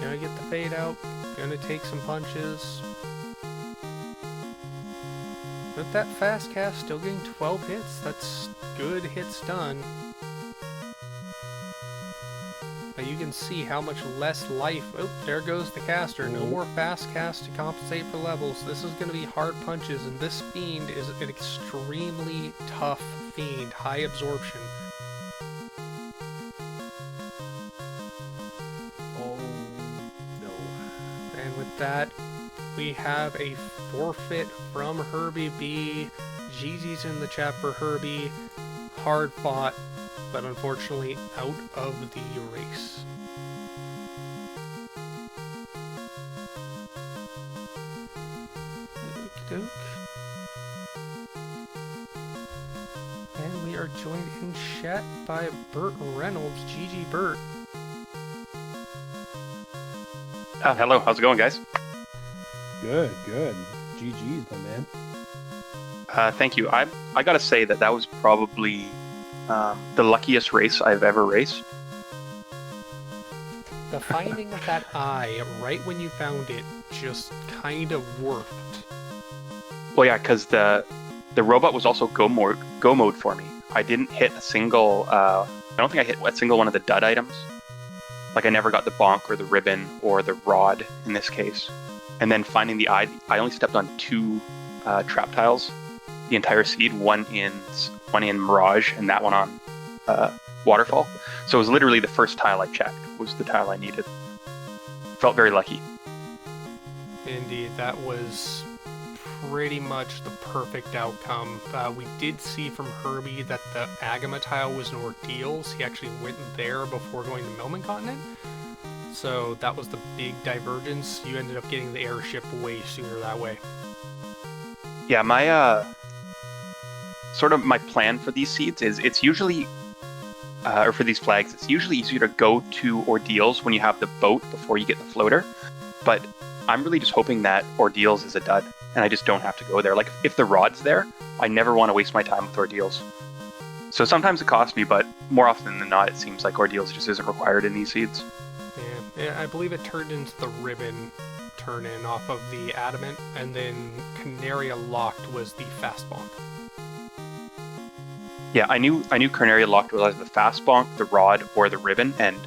A: Gonna get the Fade out, gonna take some punches. With that fast cast, still getting 12 hits. That's good hits done. But you can see how much less life. Oh, there goes the caster. No more fast cast to compensate for levels. This is going to be hard punches, and this Fiend is an extremely tough Fiend. High absorption. that, we have a forfeit from Herbie B. GG's in the chat for Herbie. Hard fought, but unfortunately out of the race. Okey-doke. And we are joined in chat by Burt Reynolds. GG Burt.
C: Hello, how's it going, guys?
B: Good. GG's, my man.
C: Thank you. I gotta say that was probably the luckiest race I've ever raced.
A: The finding of that eye right when you found it just kind of worked.
C: Well, yeah, because the robot was also go mode for me. I didn't hit a single. I don't think I hit a single one of the dud items. Like I never got the bonk or the ribbon or the rod in this case. And then finding the eye, I only stepped on 2 trap tiles the entire seed. One in Mirage and that one on Waterfall. So it was literally the first tile I checked was the tile I needed. Felt very lucky.
A: Indeed, that was pretty much the perfect outcome. We did see from Herbie that the Agama tile was Nordeals. He actually went there before going to Melman Continent. So that was the big divergence. You ended up getting the airship way sooner that way.
C: Yeah, my sort of my plan for these seeds is it's usually, or for these flags, it's usually easier to go to Ordeals when you have the boat before you get the floater. But I'm really just hoping that Ordeals is a dud, and I just don't have to go there. Like, if the rod's there, I never want to waste my time with Ordeals. So sometimes it costs me, but more often than not, it seems like Ordeals just isn't required in these seeds.
A: Yeah, I believe it turned into the ribbon turn-in off of the Adamant, and then Canaria Locked was the fast bonk.
C: Yeah, I knew Carnaria Locked was either the fast bonk, the rod, or the ribbon, and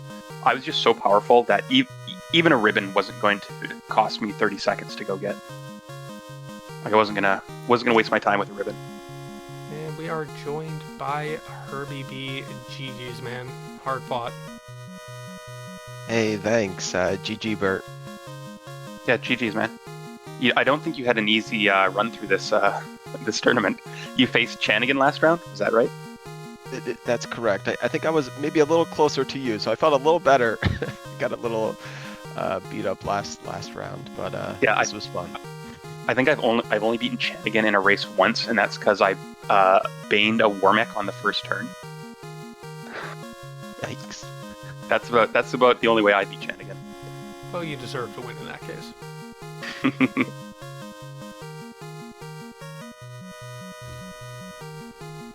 C: I was just so powerful that even a ribbon wasn't going to cost me 30 seconds to go get. Like I wasn't gonna waste my time with a ribbon.
A: And we are joined by Herbie B. GG's, man. Hard fought.
D: Hey, thanks. GG, Burt.
C: Yeah, GG's, man. I don't think you had an easy run through this this tournament. You faced Chanigan last round, is that right?
D: That's correct. I think I was maybe a little closer to you, so I felt a little better. Got a little beat up last round, but yeah, this was fun.
C: I think I've only beaten Chanigan in a race once, and that's because I baned a Wormek on the first turn.
D: Yikes.
C: That's about the only way I beat Chanigan.
A: Well, you deserve to win in that case.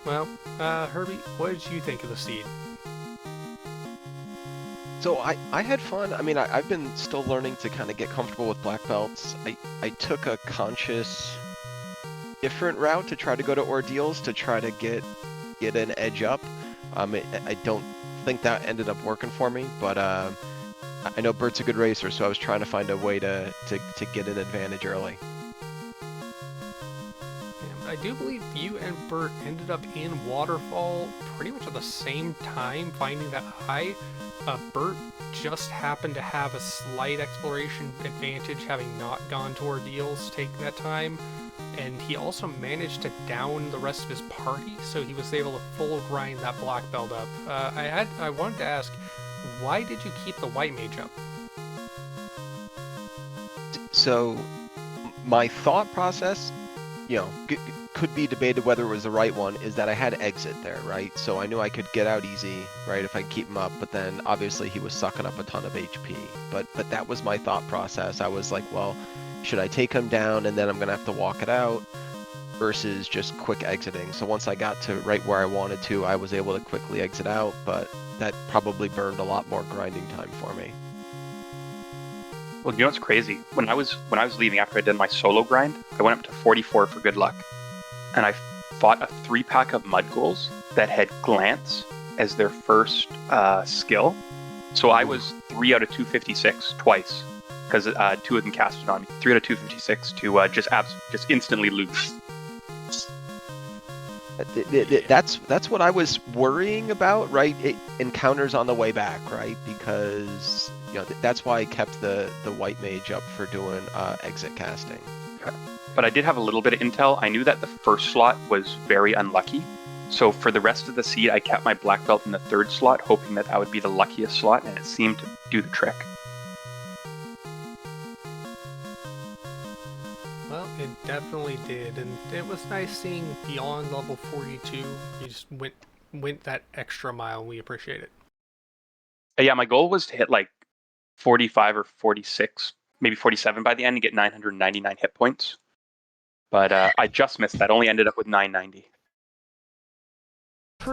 A: Well, Herbie, what did you think of the seed?
D: So I had fun. I mean, I've been still learning to kind of get comfortable with black belts. I took a conscious different route to try to go to Ordeals to try to get an edge up. I don't think that ended up working for me, but I know Burt's a good racer, so I was trying to find a way to get an advantage early.
A: I do believe you and Burt ended up in Waterfall pretty much at the same time, finding that eye. Burt just happened to have a slight exploration advantage, having not gone to Ordeals, taking that time. And he also managed to down the rest of his party, so he was able to full grind that black belt up. I wanted to ask, why did you keep the white mage up?
D: So, my thought process, could be debated whether it was the right one, is that I had exit there, right? So I knew I could get out easy, right, if I keep him up, but then obviously he was sucking up a ton of HP. But that was my thought process. I was like, well, should I take him down and then I'm going to have to walk it out versus just quick exiting? So once I got to right where I wanted to, I was able to quickly exit out, but that probably burned a lot more grinding time for me.
C: Well, you know what's crazy? When I was leaving after I did my solo grind, I went up to 44 for good luck. And I fought a 3-pack of mud ghouls that had glance as their first skill. So I was 3 out of 256 twice, because 2 of them casted on me. 3 out of 256 to just instantly lose.
D: That's what I was worrying about, right? Encounters on the way back, right? Because that's why I kept the white mage up for doing exit casting.
C: But I did have a little bit of intel. I knew that the first slot was very unlucky. So for the rest of the seed, I kept my black belt in the third slot, hoping that would be the luckiest slot, and it seemed to do the trick.
A: Well, it definitely did, and it was nice seeing beyond level 42. You just went that extra mile, and we appreciate it.
C: Yeah, my goal was to hit like 45 or 46, maybe 47 by the end, and get 999 hit points. But I just missed that. Only ended up with 990.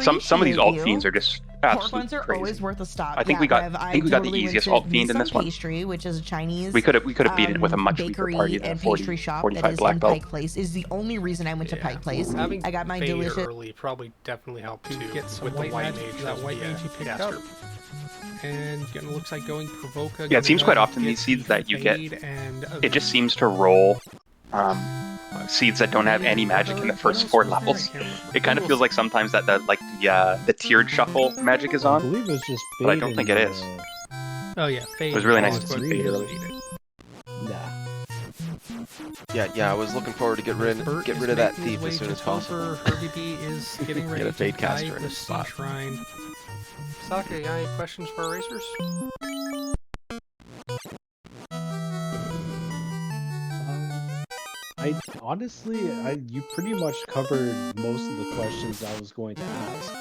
C: Some of these alt fiends are just absolutely
E: are
C: crazy.
E: Always worth a stop.
C: I think we got the easiest alt fiend in this one.
E: Pastry, which is a Chinese.
C: We could have beaten it with a much weaker
E: bakery
C: party than
E: and
C: 40,
E: pastry shop
C: 45
E: that is
C: black
E: in
C: belt.
E: Pike Place. Is the only reason I went to Pike Place.
A: Having
E: I got my
A: Fade
E: delicious.
A: early probably definitely helped to
F: get some
A: with the
F: white
A: white
F: magic,
A: mage.
F: that white mage you picked up.
A: And it looks like going Provoca.
C: Yeah, it seems quite often these seeds that you get, it just seems to roll seeds that don't have any magic in the first 4 levels. It kind of feels like sometimes that the tiered shuffle magic is
B: I
C: on.
B: believe it's just
C: But I don't think it is.
A: Oh yeah, Fade.
C: It was really nice to
A: Quote,
C: see
A: Fade
C: Fade early.
B: Nah.
D: Yeah, I was looking forward to get rid
A: Burt is
D: of that
A: making his
D: thief
A: way
D: as soon
A: to
D: as possible.
A: Topher. Herbie B is getting ready
D: Get a
A: to
D: Fade caster
A: dive
D: in
A: the
D: his
A: sea
D: spot.
A: shrine. Saka, you got any questions for our racers?
B: You pretty much covered most of the questions I was going to ask.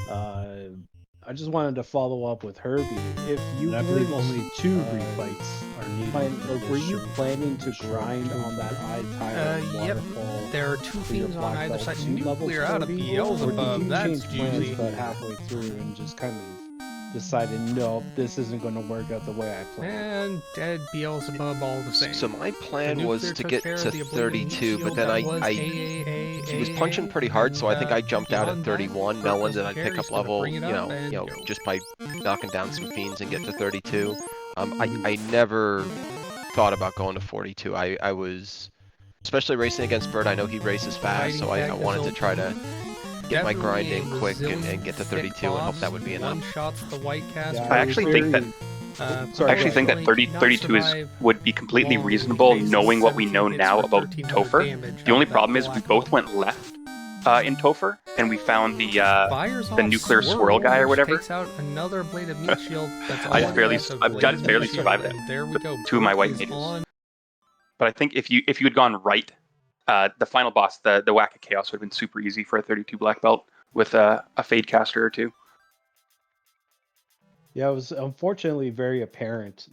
B: I just wanted to follow up with Herbie. If you
F: I believe
B: weren't,
F: only 2 refights are needed.
B: were you planning to grind on that eye
A: Yep.
B: waterfall?
A: There are 2
B: for your
A: fiends on
B: black
A: either
B: belt
A: side.
B: 2 levels,
A: Nuclear out of
B: Herbie? Or did
A: Beelzebub.
B: you
A: That's
B: change plans
A: juicy.
B: about halfway through and just kind of decided, no, this isn't going to work out the way I planned?
A: And dead Beelzebub all the same.
D: So my plan
A: The
D: was
A: nuclear
D: to
A: took
D: get
A: care of
D: to
A: the Oblivion
D: 32,
A: Shield,
D: but then
A: that was
D: he was punching pretty hard, so I think I jumped out at 31, knowing that I'd pick up level, just by knocking down some fiends and get to 32. I never thought about going to 42. I was, especially racing against Burt, I know he races fast, so I wanted to try to get my grind in quick and get to 32 and hope that would be enough.
A: One-shots the white caster.
B: Yeah,
C: I actually think that
B: Sorry,
C: I actually think that 32 would be completely reasonable, knowing what we know now about Topher. The only problem is we both went left in Topher, and we found the nuclear swirl guy or whatever.
A: Takes out another blade of meat shield. That's all
C: I
A: it
C: just barely-
A: is, a
C: I've
A: blade
C: just
A: of
C: barely
A: meat shield,
C: survived it.
A: and there we go.
C: 2 of my white
A: Burt is
C: mages.
A: on.
C: But I think if you had gone right, the final boss, the Whack of Chaos, would have been super easy for a 32 black belt with a Fade caster or 2.
B: Yeah, it was unfortunately very apparent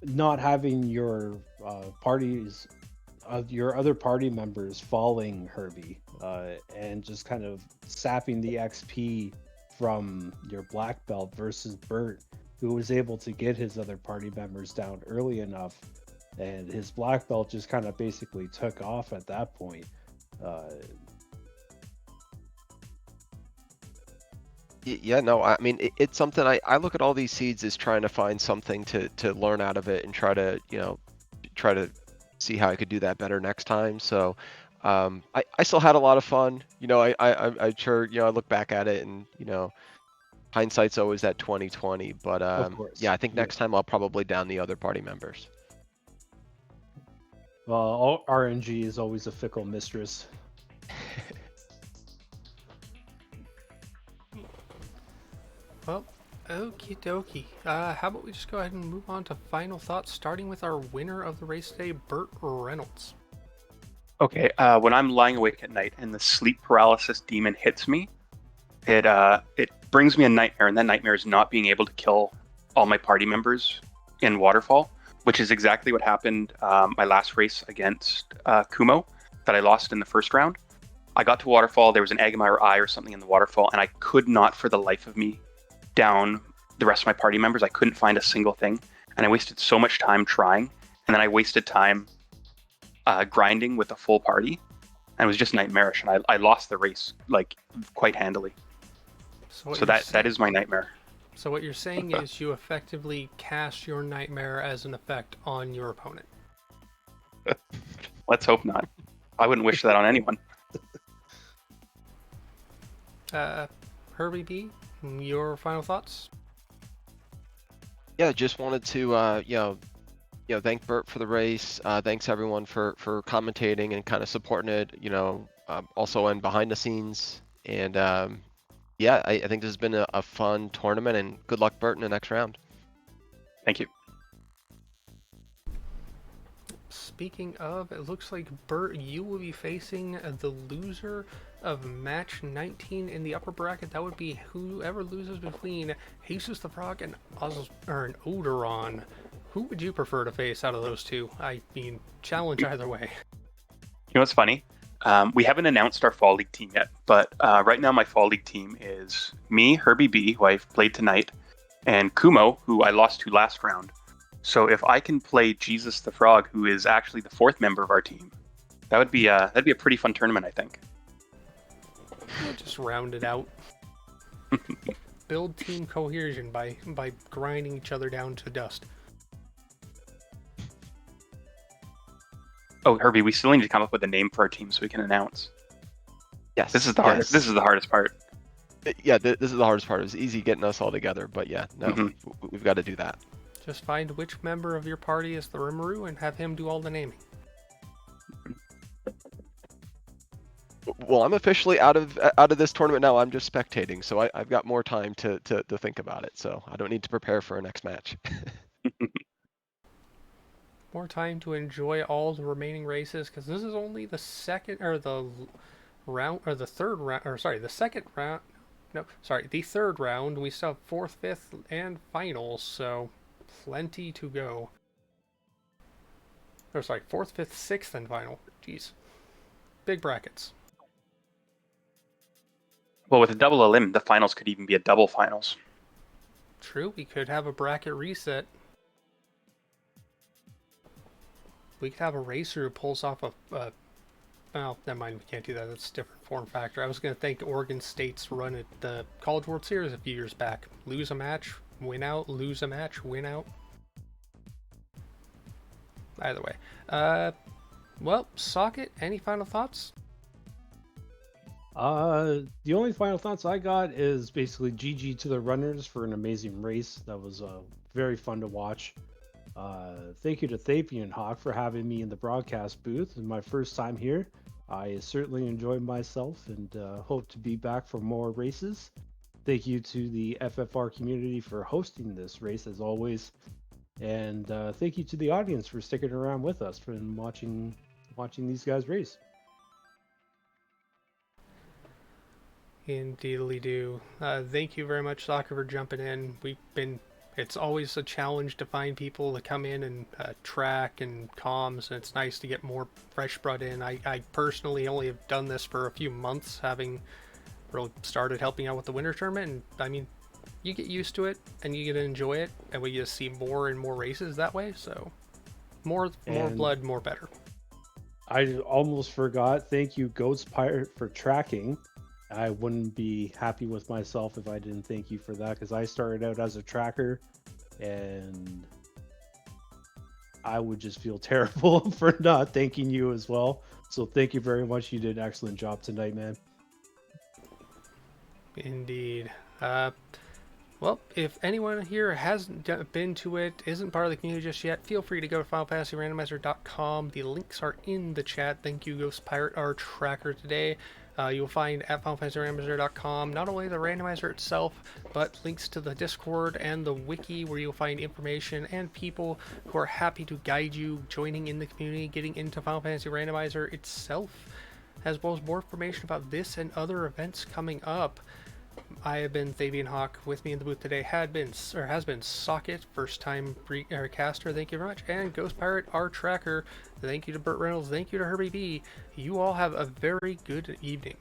B: not having your your other party members following Herbie and just kind of sapping the XP from your black belt versus Burt, who was able to get his other party members down early enough, and his black belt just kind of basically took off at that point.
D: Yeah, no, I mean, it's something I look at all these seeds as trying to find something to learn out of it and try to see how I could do that better next time. So I still had a lot of fun. I sure, I look back at it and, hindsight's always that 20/20, but
B: Of course,
D: yeah, I think next time I'll probably down the other party members.
B: Well, RNG is always a fickle mistress.
A: Well, okie dokie. How about we just go ahead and move on to final thoughts, starting with our winner of the race today, Burt Reynoldz.
C: Okay, when I'm lying awake at night and the sleep paralysis demon hits me, it brings me a nightmare, and that nightmare is not being able to kill all my party members in Waterfall, which is exactly what happened my last race against Kumo that I lost in the first round. I got to Waterfall, there was an Aghamire Eye or something in the Waterfall, and I could not for the life of me down the rest of my party members. I couldn't find a single thing, and I wasted so much time trying, and then I wasted time grinding with a full party, and it was just nightmarish, and I lost the race like quite handily. So that is my nightmare.
A: So what you're saying is you effectively cast your nightmare as an effect on your opponent.
C: Let's hope not. I wouldn't wish that on anyone.
A: Herbie B, your final thoughts?
D: Yeah, just wanted to thank Burt for the race. Thanks everyone for commentating and kind of supporting it. Also and behind the scenes. And yeah, I think this has been a fun tournament, and good luck, Burt, in the next round.
C: Thank you.
A: Speaking of, it looks like Burt, you will be facing the loser of match 19 in the upper bracket. That would be whoever loses between Jesus the Frog and Odoron. Who would you prefer to face out of those two? I mean, challenge either way.
C: You know what's funny? We haven't announced our Fall League team yet, but right now my Fall League team is me, Herbie B, who I've played tonight, and Kumo, who I lost to last round. So if I can play Jesus the Frog, who is actually the 4th member of our team, that'd be a pretty fun tournament, I think.
A: We'll just round it out. Build team cohesion by grinding each other down to dust.
C: Oh, Herbie, we still need to come up with a name for our team so we can announce.
D: Yes.
C: This is the hardest. This is the hardest part.
D: Yeah, this is the hardest part. It was easy getting us all together, but yeah, no, we've got to do that.
A: Just find which member of your party is the Rimuru and have him do all the naming.
D: Well, I'm officially out of this tournament now. I'm just spectating, so I've got more time to think about it. So I don't need to prepare for a next match.
A: More time to enjoy all the remaining races, because this is only the second or the round or the third round, or sorry, the second round. No, sorry, the third round. We still have 4th, 5th, and finals, so plenty to go. Or sorry, 4th, 5th, 6th, and final. Jeez, big brackets.
C: Well, with a double elim, the finals could even be a double finals.
A: True, we could have a bracket reset. We could have a racer who pulls off a well, never mind, we can't do that. That's a different form factor. I was going to thank Oregon State's run at the College World Series a few years back. Lose a match, win out, lose a match, win out. Either way. Well, Socket, any final thoughts?
B: The only final thoughts I got is basically GG to the runners for an amazing race. That was very fun to watch. Thank you to Thapian and Hawk for having me in the broadcast booth. It's my first time here. I certainly enjoyed myself and hope to be back for more races. Thank you to the FFR community for hosting this race as always. And thank you to the audience for sticking around with us and watching these guys race.
A: Indeedly do. Thank you very much, Soccer, for jumping in. It's always a challenge to find people to come in and track and comms, and it's nice to get more fresh blood in. I personally only have done this for a few months, having really started helping out with the winter tournament, and I mean, you get used to it and you get to enjoy it, and we get to see more and more races that way, so more blood, more better.
B: I almost forgot. Thank you, Ghost Pirate, for tracking. I wouldn't be happy with myself if I didn't thank you for that, because I started out as a tracker and I would just feel terrible for not thanking you as well. So thank you very much. You did an excellent job tonight, man.
A: Indeed. Well, if anyone here hasn't been to it, isn't part of the community just yet, feel free to go to FinalFantasyRandomizer.com. The links are in the chat. Thank you, Ghost Pirate, our tracker today. You'll find at FinalFantasyRandomizer.com not only the randomizer itself, but links to the Discord and the wiki, where you'll find information and people who are happy to guide you joining in the community, getting into Final Fantasy Randomizer itself, as well as more information about this and other events coming up. I have been Thavian Hawk. With me in the booth today has been Socket, first time caster, thank you very much, and Ghost Pirate, our tracker. Thank you to Burt Reynolds, thank you to Herbie B. You all have a very good evening.